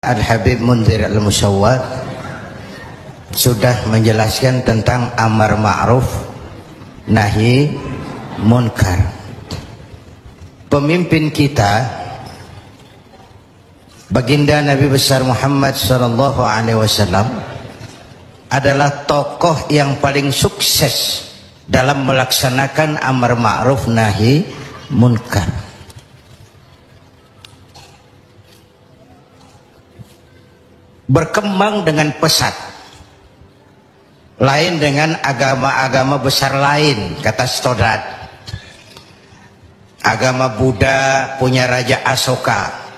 Al-Habib Munzir Al-Musawwad sudah menjelaskan tentang amar ma'ruf nahi munkar. Pemimpin kita baginda Nabi besar Muhammad sallallahu alaihi wasallam adalah tokoh yang paling sukses dalam melaksanakan amar ma'ruf nahi munkar. Berkembang dengan pesat, lain dengan agama-agama besar lain, kata Stoddard. Agama Buddha punya Raja Asoka,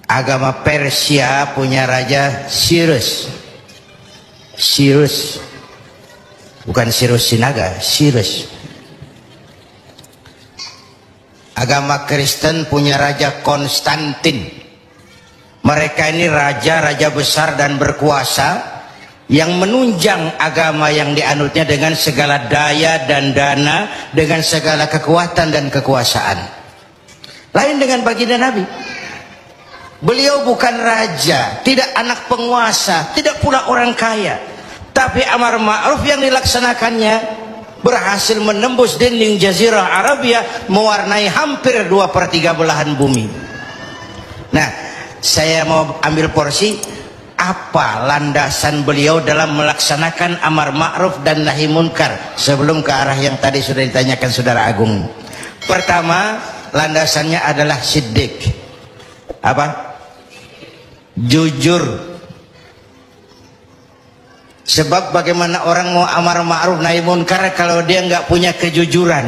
agama Persia punya Raja Cyrus, bukan Cyrus Sinaga, Cyrus. Agama Kristen punya Raja Konstantin. Mereka ini raja-raja besar dan berkuasa yang menunjang agama yang dianutnya dengan segala daya dan dana, dengan segala kekuatan dan kekuasaan. Lain dengan baginda Nabi. Beliau bukan raja, tidak anak penguasa, tidak pula orang kaya. Tapi amar ma'ruf yang dilaksanakannya berhasil menembus dinding Jazirah Arabia, mewarnai hampir 2/3 belahan bumi. Nah, saya mau ambil porsi apa landasan beliau dalam melaksanakan amar ma'ruf dan nahi munkar sebelum ke arah yang tadi sudah ditanyakan Saudara Agung. Pertama, landasannya adalah siddiq. Apa? Jujur. Sebab bagaimana orang mau amar ma'ruf nahi munkar kalau dia nggak punya kejujuran?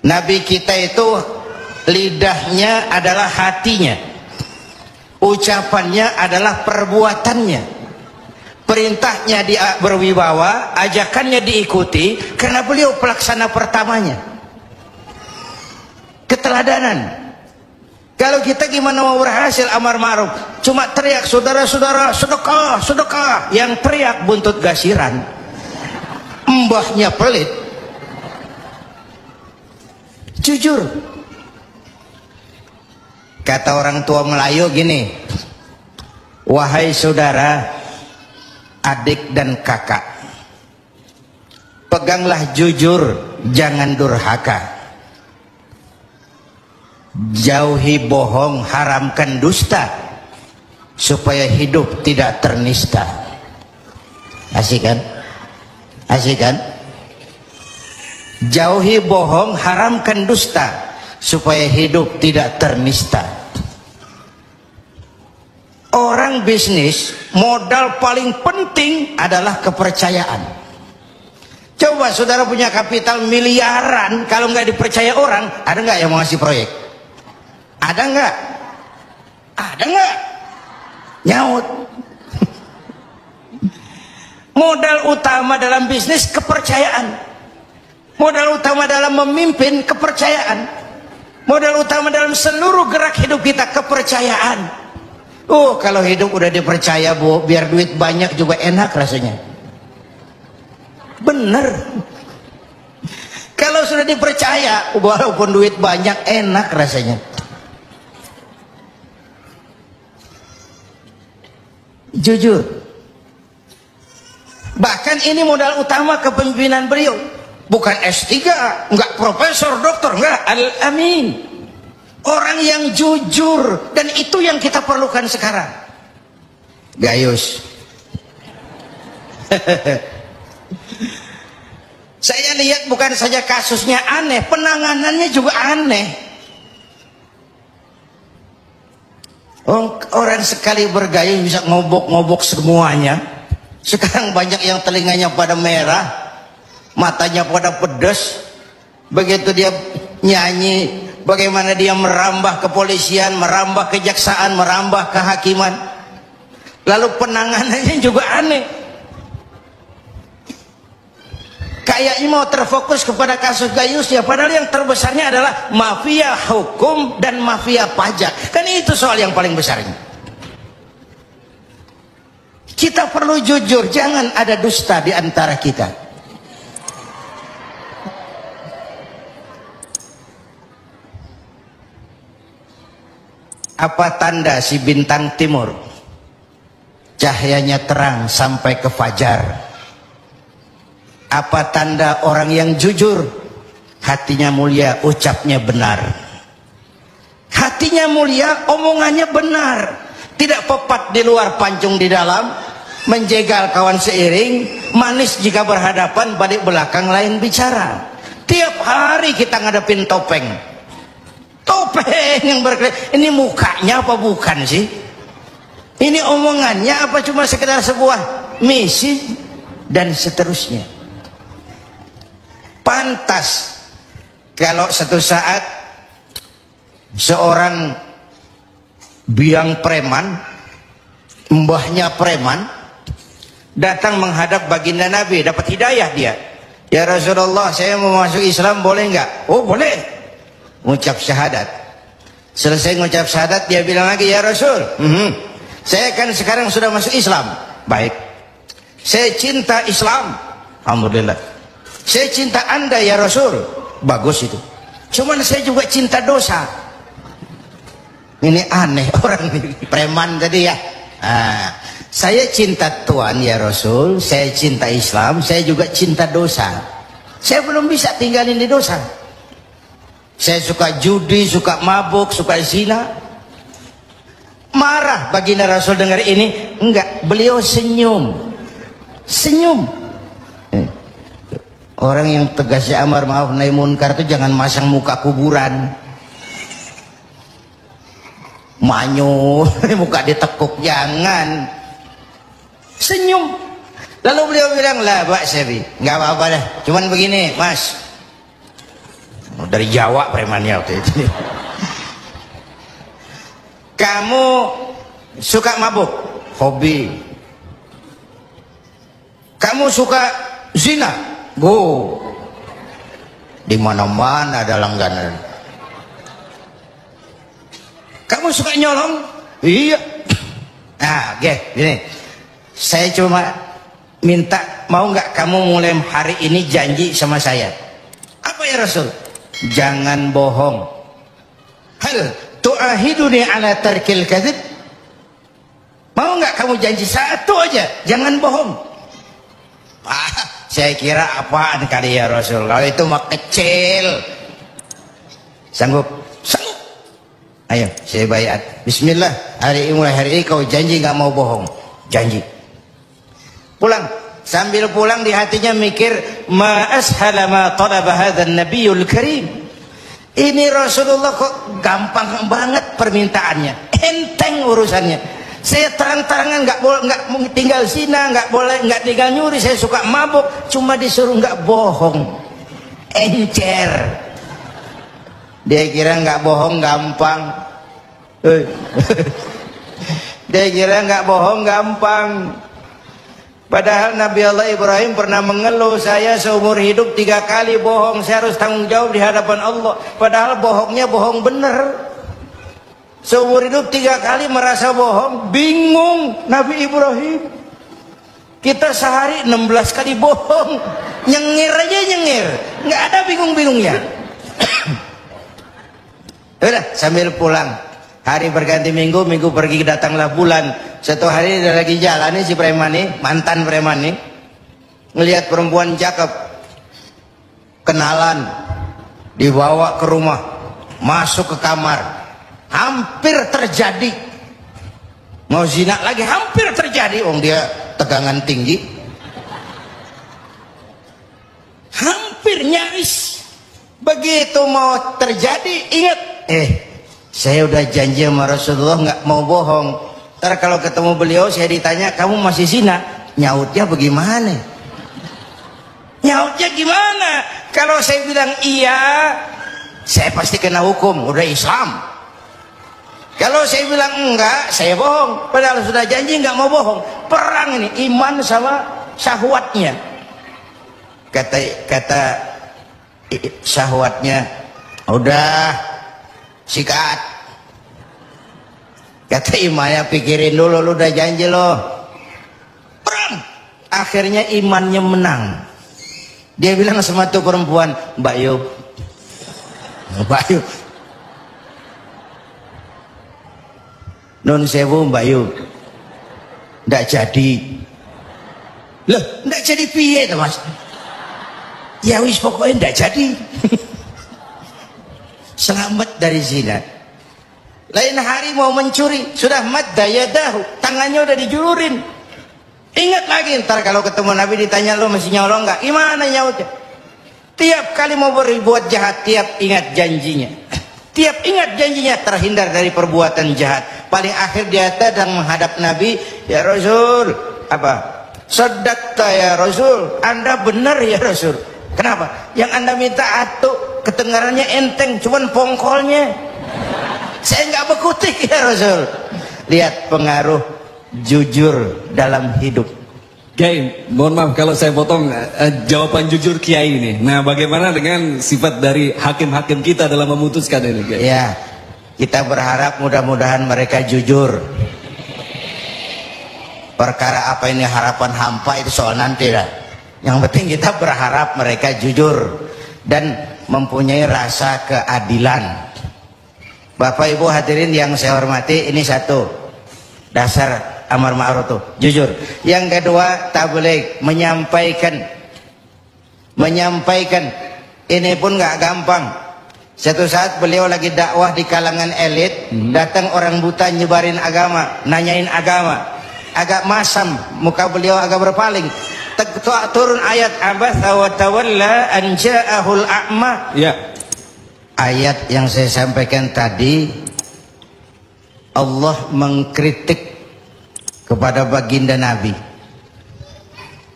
Nabi kita itu lidahnya adalah hatinya, ucapannya adalah perbuatannya, perintahnya berwibawa, ajakannya diikuti karena beliau pelaksana pertamanya. Keteladanan. Kalau kita gimana mau berhasil amar ma'ruf? Cuma teriak saudara-saudara sedekah, sedekah, yang teriak buntut gasiran, mbahnya pelit. Jujur. Kata orang tua Melayu gini, wahai saudara, adik dan kakak, peganglah jujur, jangan durhaka. Jauhi bohong, haramkan dusta, supaya hidup tidak ternista. Asik kan? Asik kan? Jauhi bohong, haramkan dusta, supaya hidup tidak ternista. Orang bisnis, modal paling penting adalah kepercayaan. Coba saudara punya kapital miliaran, kalau nggak dipercaya orang, ada nggak yang mau ngasih proyek? Ada nggak? Ada nggak? Nyaut. Modal utama dalam bisnis kepercayaan. Modal utama dalam memimpin kepercayaan. Modal utama dalam seluruh gerak hidup kita kepercayaan. Oh, kalau hidup udah dipercaya, Bu, biar duit banyak juga enak rasanya. Bener. Kalau sudah dipercaya, walaupun duit banyak enak rasanya. Jujur. Bahkan ini modal utama kepemimpinan beliau. Bukan S3, enggak profesor, doktor, enggak, Al-Amin. Orang yang jujur, dan itu yang kita perlukan sekarang. Gayus. Saya lihat bukan saja kasusnya aneh, penanganannya juga aneh. Orang sekali bergayus bisa ngobok-ngobok semuanya. Sekarang banyak yang telinganya pada merah, matanya pada pedas. Begitu dia nyanyi, bagaimana dia merambah kepolisian, merambah kejaksaan, merambah kehakiman. Lalu penanganannya juga aneh. Kayaknya mau terfokus kepada kasus Gayus ya, padahal yang terbesarnya adalah mafia hukum dan mafia pajak. Kan itu soal yang paling besarnya. Kita perlu jujur, jangan ada dusta di antara kita. Apa tanda si bintang timur cahayanya terang sampai ke fajar? Apa tanda orang yang jujur? Hatinya mulia, ucapnya benar. Hatinya mulia, omongannya benar. Tidak pepat di luar, pancung di dalam. Menjegal kawan seiring, manis jika berhadapan, balik belakang lain bicara. Tiap hari kita ngadepin topeng. Topeng yang berkelihatan. Ini mukanya apa bukan sih? Ini omongannya apa cuma sekedar sebuah misi? Dan seterusnya. Pantas kalau satu saat seorang biang preman, mbahnya preman, datang menghadap baginda Nabi, dapat hidayah dia. Ya Rasulullah, saya mau masuk Islam, boleh enggak? Oh boleh. Mengucap syahadat. Selesai mengucap syahadat, dia bilang lagi, ya Rasul, saya kan sekarang sudah masuk Islam. Baik. Saya cinta Islam. Alhamdulillah. Saya cinta Anda ya Rasul. Bagus itu. Cuman saya juga cinta dosa. Ini aneh orang ini. Preman tadi ya. Saya cinta Tuhan ya Rasul. Saya cinta Islam. Saya juga cinta dosa. Saya belum bisa tinggalin di dosa. Saya suka judi, suka mabuk, suka zina. Marah baginda Rasul dengar ini. Enggak, beliau senyum. Senyum. Orang yang tegasnya amar ma'ruf nahi munkar itu jangan masang muka kuburan. Manyun, muka ditekuk, jangan. Senyum. Lalu beliau bilang, lah Pak Sebi, nggak apa-apa dah. Cuman begini, Mas. Dari Jawa premannya waktu itu. Kamu suka mabuk? Hobi. Kamu suka zina? Go. Di mana-mana ada langganan. Kamu suka nyolong? Iya. Nah, oke, gini. Saya cuma minta, mau nggak kamu mulai hari ini janji sama saya? Apa ya Rasul? Jangan bohong. Hal tu'ahiduni ala tarkil kadzib? Mau nggak kamu janji satu aja, jangan bohong? Saya kira apaan kali ya Rasul? Kalau itu mah kecil. Sanggup? Sanggup. Ayo, saya bayat. Bismillah. Mulai hari ini kau janji nggak mau bohong. Janji. Pulang. Sambil pulang di hatinya mikir, ma ashala ma talaba hadzal nabiyul karim. Ini Rasulullah kok gampang banget permintaannya. Enteng urusannya. Saya terang-terangan nggak tinggal zina, nggak tinggal nyuri, saya suka mabuk, cuma disuruh nggak bohong. Encer. Dia kira nggak bohong gampang. Dia kira nggak bohong gampang. Padahal Nabi Allah Ibrahim pernah mengeluh, saya seumur hidup 3 kali bohong, saya harus tanggung jawab di hadapan Allah. Padahal bohongnya bohong bener. Seumur hidup 3 kali merasa bohong, bingung Nabi Ibrahim. Kita sehari 16 kali bohong, nyengir aja nyengir, nggak ada bingung-bingungnya. Udah sambil pulang, hari berganti minggu, minggu pergi datanglah bulan. Satu hari dia lagi jalan nih si preman nih, mantan preman nih, ngelihat perempuan cakep, kenalan, dibawa ke rumah, masuk ke kamar, hampir terjadi. Mau zina lagi hampir terjadi, dia tegangan tinggi, hampir nyaris. Begitu mau terjadi, ingat, saya udah janji sama Rasulullah nggak mau bohong. Ntar kalau ketemu beliau saya ditanya, kamu masih zina? Nyautnya bagaimana? Nyautnya gimana? Kalau saya bilang iya, saya pasti kena hukum, udah Islam. Kalau saya bilang enggak, saya bohong. Padahal sudah janji nggak mau bohong. Perang ini, iman sama syahwatnya. Kata syahwatnya, udah sikat. Kata imannya, pikirin dulu, lu udah janji lo. Perang. Akhirnya imannya menang. Dia bilang sama tuh perempuan, Mbak Yuk, Nun sewu Mbak Yu, ndak jadi. Loh, ndak jadi piye to Mas? Ya wis pokoknya ndak jadi. Selamat dari zina. Lain hari mau mencuri, sudah madda yadahu, tangannya udah dijulurin. Ingat lagi ntar kalau ketemu Nabi ditanya, lo masih nyolong nggak? Gimana nyautnya? Tiap kali mau berbuat jahat, tiap ingat janjinya. Tiap ingat janjinya terhindar dari perbuatan jahat. Paling akhir dia datang menghadap Nabi, ya Rasul, apa? Sadaqta ya Rasul, Anda benar ya Rasul. Kenapa? Yang Anda minta atuk, kedengarannya enteng, cuman pongkolnya. Saya nggak bekutik ya Rasul. Lihat pengaruh jujur dalam hidup. Kiai, mohon maaf kalau saya potong jawaban jujur Kiai ini. Nah, bagaimana dengan sifat dari hakim-hakim kita dalam memutuskan ini, Kiai? Ya, kita berharap mudah-mudahan mereka jujur. Perkara apa ini harapan hampa itu soal nanti lah. Yang penting kita berharap mereka jujur dan mempunyai rasa keadilan. Bapak Ibu hadirin yang saya hormati, ini satu dasar amar ma'ruf tuh, jujur. Yang kedua, tabligh, menyampaikan ini pun nggak gampang. Satu saat beliau lagi dakwah di kalangan elit, datang orang buta nyebarin agama, nanyain agama, agak masam, muka beliau agak berpaling. Turun ayat abatha wa tawalla an ja'ahul a'ma. Ya. Ayat yang saya sampaikan tadi, Allah mengkritik kepada baginda Nabi.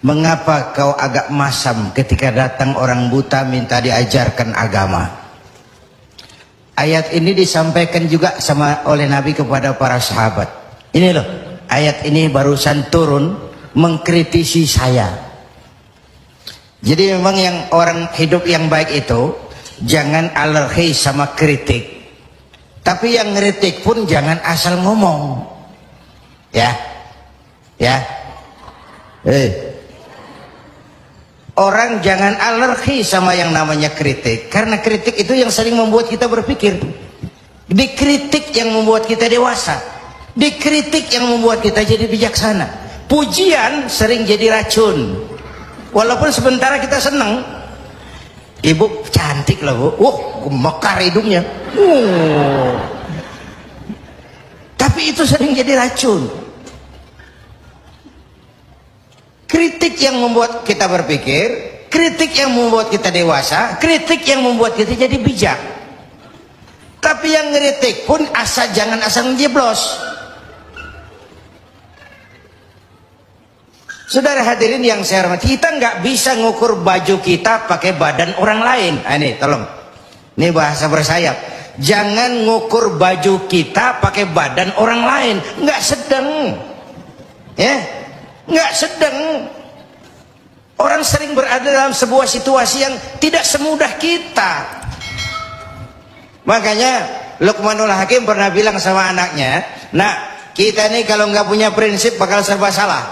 Mengapa kau agak masam ketika datang orang buta minta diajarkan agama? Ayat ini disampaikan juga oleh Nabi kepada para sahabat. Ini loh, ayat ini barusan turun mengkritisi saya. Jadi memang yang orang hidup yang baik itu jangan alergi sama kritik. Tapi yang ngeritik pun jangan asal ngomong. Ya. Orang jangan alergi sama yang namanya kritik, karena kritik itu yang sering membuat kita berpikir. Dikritik yang membuat kita dewasa. Dikritik yang membuat kita jadi bijaksana. Pujian sering jadi racun. Walaupun sementara kita senang. Ibu cantik lah Bu. Mekar hidungnya. Tapi itu sering jadi racun. Kritik yang membuat kita berpikir, kritik yang membuat kita dewasa, kritik yang membuat kita jadi bijak. Tapi yang ngeritik pun jangan asal njeblos. Saudara hadirin yang saya hormati, kita nggak bisa ngukur baju kita pakai badan orang lain. Ini tolong, ini bahasa bersayap. Jangan ngukur baju kita pakai badan orang lain. Nggak sedang, ya, nggak sedang. Orang sering berada dalam sebuah situasi yang tidak semudah kita. Makanya Luqmanul Hakim pernah bilang sama anaknya, "Nak, kita nih kalau nggak punya prinsip bakal serba salah."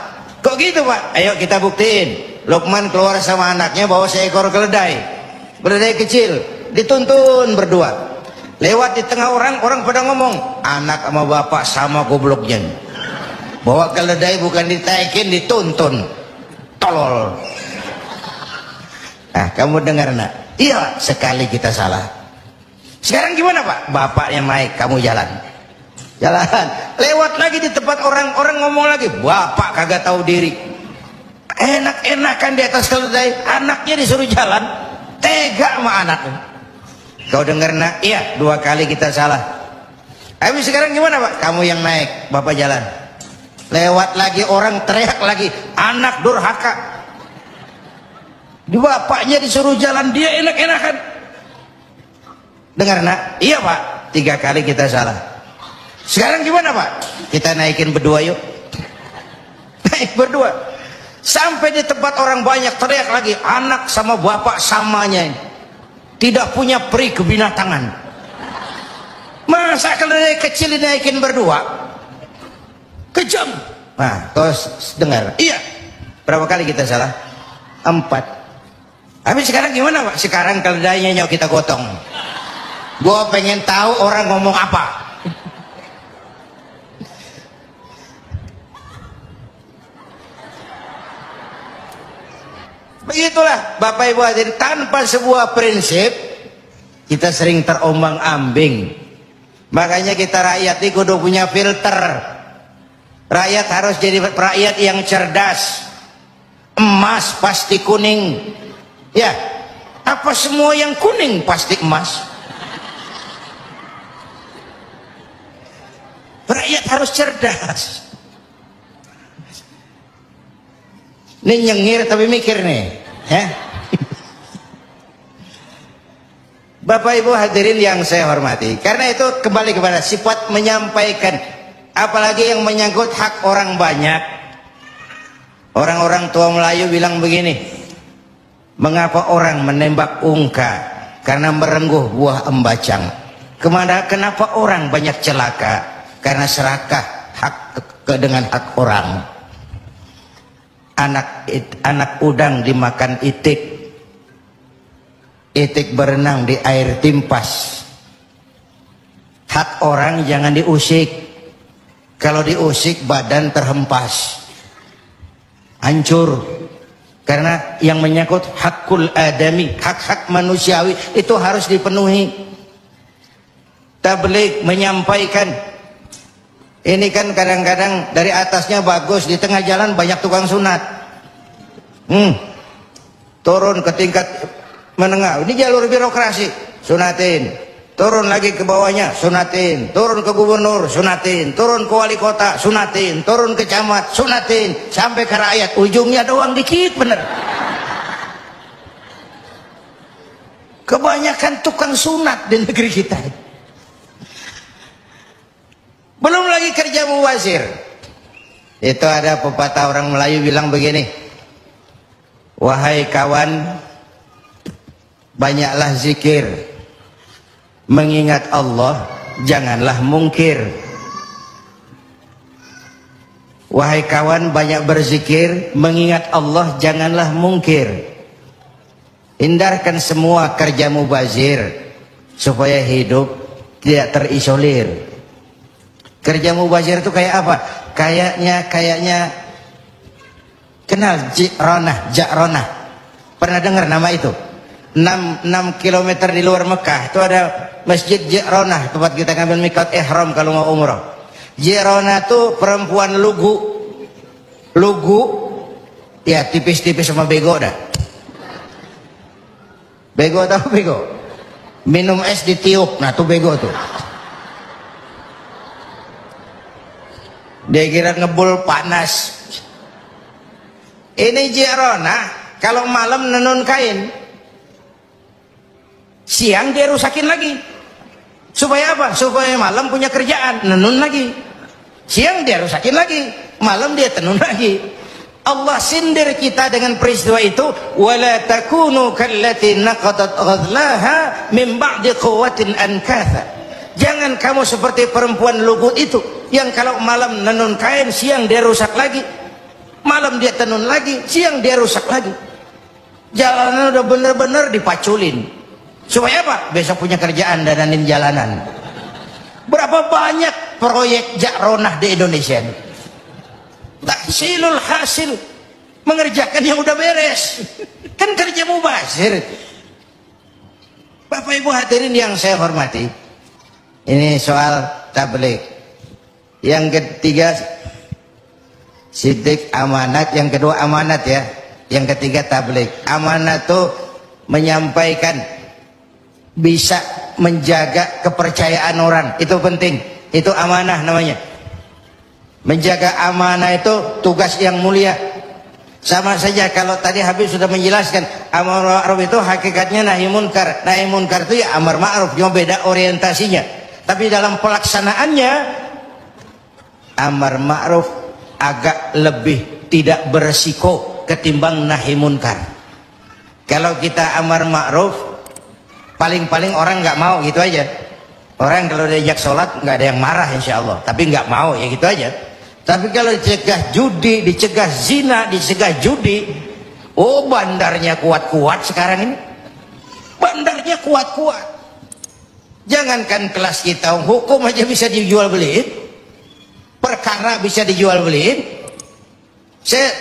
Kok gitu Pak? Ayo kita buktiin. Luqman keluar sama anaknya bawa seekor keledai. Keledai kecil, dituntun berdua. Lewat di tengah orang pada ngomong, anak sama bapak sama gobloknya. Bawa keledai bukan ditaikin, dituntun. Tolol. Nah, kamu dengar nak? Iya, sekali kita salah. Sekarang gimana Pak? Bapak yang naik, kamu jalan. Lewat lagi di tempat orang ngomong lagi, bapak kagak tahu diri. Enak-enakan di atas keledai, anaknya disuruh jalan. Tega sama anaknya. Kau dengar nak? Iya, 2 kali kita salah. Habis sekarang gimana Pak? Kamu yang naik, bapak jalan. Lewat lagi orang teriak lagi, anak durhaka. Bapaknya disuruh jalan, dia enak-enakan. Dengar nak? Iya Pak, 3 kali kita salah. Sekarang gimana Pak? Kita naikin berdua yuk. Naik berdua. Sampai di tempat orang banyak teriak lagi, anak sama bapak samanya ini. Tidak punya peri kebinatangan. Masa keledai kecil dinaikin berdua? Kejam. Nah, terus dengar. Iya. Berapa kali kita salah? 4. Habis sekarang gimana Pak? Sekarang keledainya nyok kita gotong. Gua pengen tahu orang ngomong apa. Begitulah Bapak Ibu hadirin, tanpa sebuah prinsip kita sering terombang-ambing. Makanya kita rakyat ini kudu punya filter. Rakyat harus jadi rakyat yang cerdas. Emas pasti kuning. Ya, apa semua yang kuning pasti emas? Rakyat harus cerdas. Ini nyengir tapi mikir nih, ya. Bapak Ibu hadirin yang saya hormati, karena itu kembali kepada sifat menyampaikan, apalagi yang menyangkut hak orang banyak. Orang-orang tua Melayu bilang begini, mengapa orang menembak ungka? Karena merengguh buah embacang. Kenapa orang banyak celaka? Karena serakah dengan hak orang. Anak udang dimakan itik, itik berenang di air timpas. Hak orang jangan diusik. Kalau diusik badan terhempas, hancur. Karena yang menyangkut hakul adami, hak-hak manusiawi itu harus dipenuhi. Tabligh menyampaikan. Ini kan kadang-kadang dari atasnya bagus, di tengah jalan banyak tukang sunat. Turun ke tingkat menengah, ini jalur birokrasi, sunatin. Turun lagi ke bawahnya, sunatin. Turun ke gubernur, sunatin. Turun ke wali kota, sunatin. Turun ke camat, sunatin. Sampai ke rakyat, ujungnya doang dikit bener. Kebanyakan tukang sunat di negeri kita. Belum lagi kerja mubazir. Itu ada pepatah orang Melayu bilang begini, wahai kawan, banyaklah zikir, mengingat Allah, janganlah mungkir. Wahai kawan, banyak berzikir, mengingat Allah, janganlah mungkir. Hindarkan semua kerja mubazir supaya hidup tidak terisolir. Kerja mubazir itu kayak apa? Kayaknya kenal Ja'ronah. Pernah dengar nama itu? 6 kilometer di luar Mekah itu ada Masjid Ja'ronah, tempat kita ngambil miqat ihram kalau mau umrah. Ja'ronah itu perempuan lugu ya, tipis-tipis sama bego dah. Bego tahu bego? Minum es ditiup, nah tuh bego tuh. Dia kira ngebul panas. Ini Ja'ronah kalau malam nenun kain, siang dia rusakin lagi. Supaya apa? Supaya malam punya kerjaan, nenun lagi. Siang dia rusakin lagi, malam dia tenun lagi. Allah sindir kita dengan peristiwa itu, wala takunu kallati naqadat ghadlaha min ba'di quwwatin ankatha. Jangan kamu seperti perempuan lugu itu yang kalau malam nenun kain, siang dia rusak lagi. Malam dia tenun lagi, siang dia rusak lagi. Jalanan udah bener-bener dipaculin. Supaya apa? Besok punya kerjaan dananin jalanan. Berapa banyak proyek Ja'ronah di Indonesia? Tahsilul hasil, mengerjakan yang udah beres. Kan kerja mubazir. Bapak Ibu hadirin yang saya hormati, ini soal tabligh. Yang ketiga sidik amanat, yang kedua amanat ya, yang ketiga tabligh. Amanat itu menyampaikan, bisa menjaga kepercayaan orang, itu penting, itu amanah namanya. Menjaga amanah itu tugas yang mulia. Sama saja kalau tadi Habib sudah menjelaskan, amar ma'ruf itu hakikatnya nahi munkar. Nahi munkar itu ya amar ma'ruf, cuma beda orientasinya. Tapi dalam pelaksanaannya amar ma'ruf agak lebih tidak beresiko ketimbang nahi munkar. Kalau kita amar ma'ruf, paling-paling orang nggak mau gitu aja. Orang kalau diajak sholat nggak ada yang marah insya Allah, tapi nggak mau ya gitu aja. Tapi kalau dicegah judi, dicegah zina, dicegah judi, oh bandarnya kuat-kuat sekarang ini. Bandarnya kuat-kuat. Jangankan kelas kita, hukum aja bisa dijual beliin, perkara bisa dijual beliin.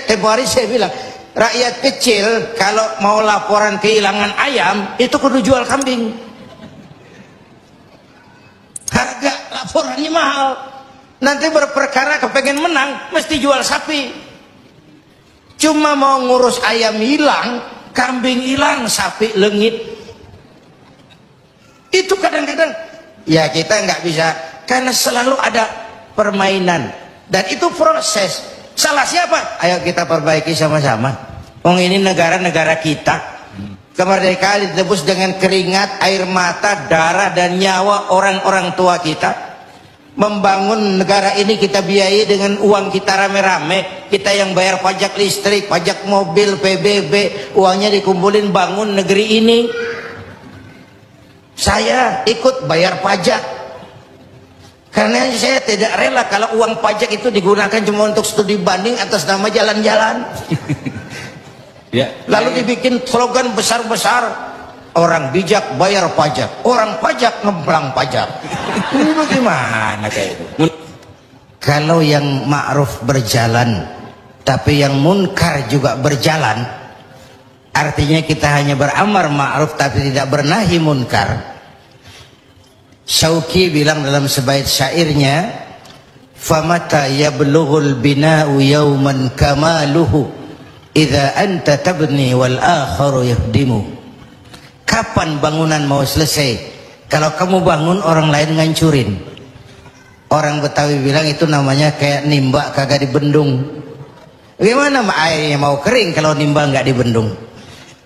Tempo hari saya bilang, rakyat kecil kalau mau laporan kehilangan ayam itu kudu jual kambing. Harga laporannya mahal. Nanti berperkara kepengen menang mesti jual sapi. Cuma mau ngurus ayam hilang, kambing hilang, sapi lengit. Itu kadang-kadang ya kita nggak bisa, karena selalu ada permainan dan itu proses. Salah siapa? Ayo kita perbaiki sama-sama. Ini negara-negara kita. Kemerdekaan ditebus dengan keringat, air mata, darah dan nyawa orang-orang tua kita. Membangun negara ini kita biayai dengan uang kita rame-rame. Kita yang bayar pajak listrik, pajak mobil, PBB, uangnya dikumpulin bangun negeri ini. Saya ikut bayar pajak. Karena saya tidak rela kalau uang pajak itu digunakan cuma untuk studi banding atas nama jalan-jalan. Lalu dibikin slogan besar-besar, orang bijak bayar pajak, orang pajak ngemplang pajak. Ini bagaimana kayak itu? Kalau yang ma'ruf berjalan, tapi yang munkar juga berjalan, artinya kita hanya beramar ma'ruf tapi tidak bernahi munkar. Syauqi bilang dalam sebaik syairnya, famata yablughul bina'u yawman kamaluhu idza anta tabni wal akharu yahdimu. Kapan bangunan mau selesai? Kalau kamu bangun orang lain ngancurin. Orang Betawi bilang itu namanya kayak nimba kagak dibendung. Gimana airnya mau kering kalau nimba nggak dibendung?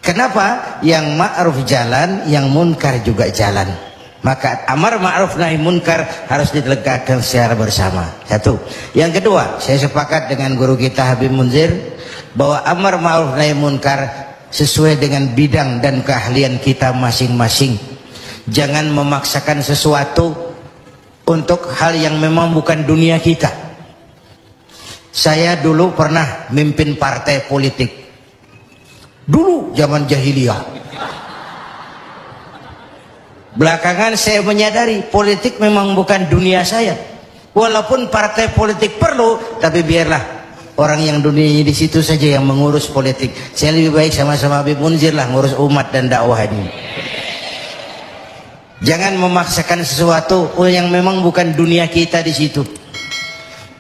Kenapa? Yang ma'ruf jalan, yang munkar juga jalan. Maka amar ma'ruf nahi munkar harus ditegakkan secara bersama. Satu. Yang kedua, saya sepakat dengan guru kita Habib Munzir bahwa amar ma'ruf nahi munkar sesuai dengan bidang dan keahlian kita masing-masing. Jangan memaksakan sesuatu untuk hal yang memang bukan dunia kita. Saya dulu pernah mimpin partai politik. Dulu zaman jahiliyah. Belakangan saya menyadari politik memang bukan dunia saya. Walaupun partai politik perlu, tapi biarlah orang yang dunianya di situ saja yang mengurus politik. Saya lebih baik sama-sama Habib Munzir lah ngurus umat dan dakwah ini. Jangan memaksakan sesuatu yang memang bukan dunia kita di situ.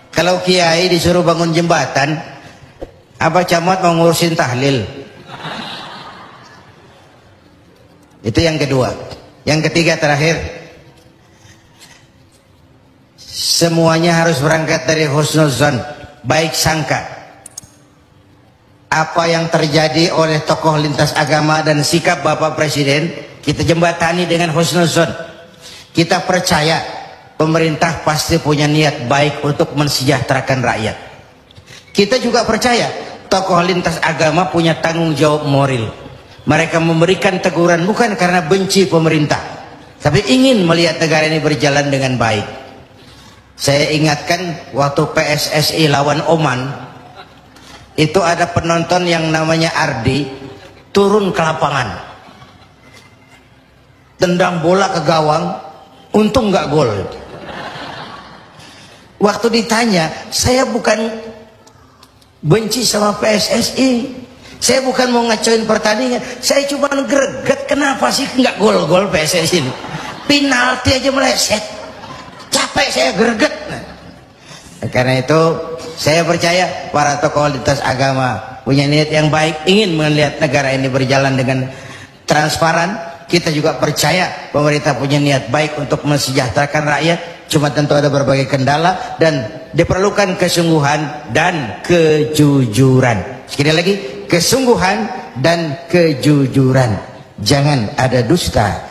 Kalau kiai disuruh bangun jembatan, apa camat mau ngurusin tahlil? Itu yang kedua. Yang ketiga terakhir, semuanya harus berangkat dari husnuzan, baik sangka. Apa yang terjadi oleh tokoh lintas agama dan sikap Bapak Presiden, kita jembatani dengan husnuzan. Kita percaya pemerintah pasti punya niat baik untuk mensejahterakan rakyat. Kita juga percaya tokoh lintas agama punya tanggung jawab moral. Mereka memberikan teguran bukan karena benci pemerintah, tapi ingin melihat negara ini berjalan dengan baik. Saya ingatkan waktu PSSI lawan Oman, itu ada penonton yang namanya Ardi turun ke lapangan, tendang bola ke gawang, untung nggak gol. Waktu ditanya, saya bukan benci sama PSSI. Saya bukan mau ngacoin pertandingan, saya cuma greget kenapa sih nggak gol-gol PSSI ini. Penalti aja meleset, capek saya greget. Karena itu saya percaya para tokoh lintas agama punya niat yang baik, ingin melihat negara ini berjalan dengan transparan. Kita juga percaya pemerintah punya niat baik untuk mensejahterakan rakyat. Cuma tentu ada berbagai kendala dan diperlukan kesungguhan dan kejujuran. Sekali lagi, kesungguhan dan kejujuran. Jangan ada dusta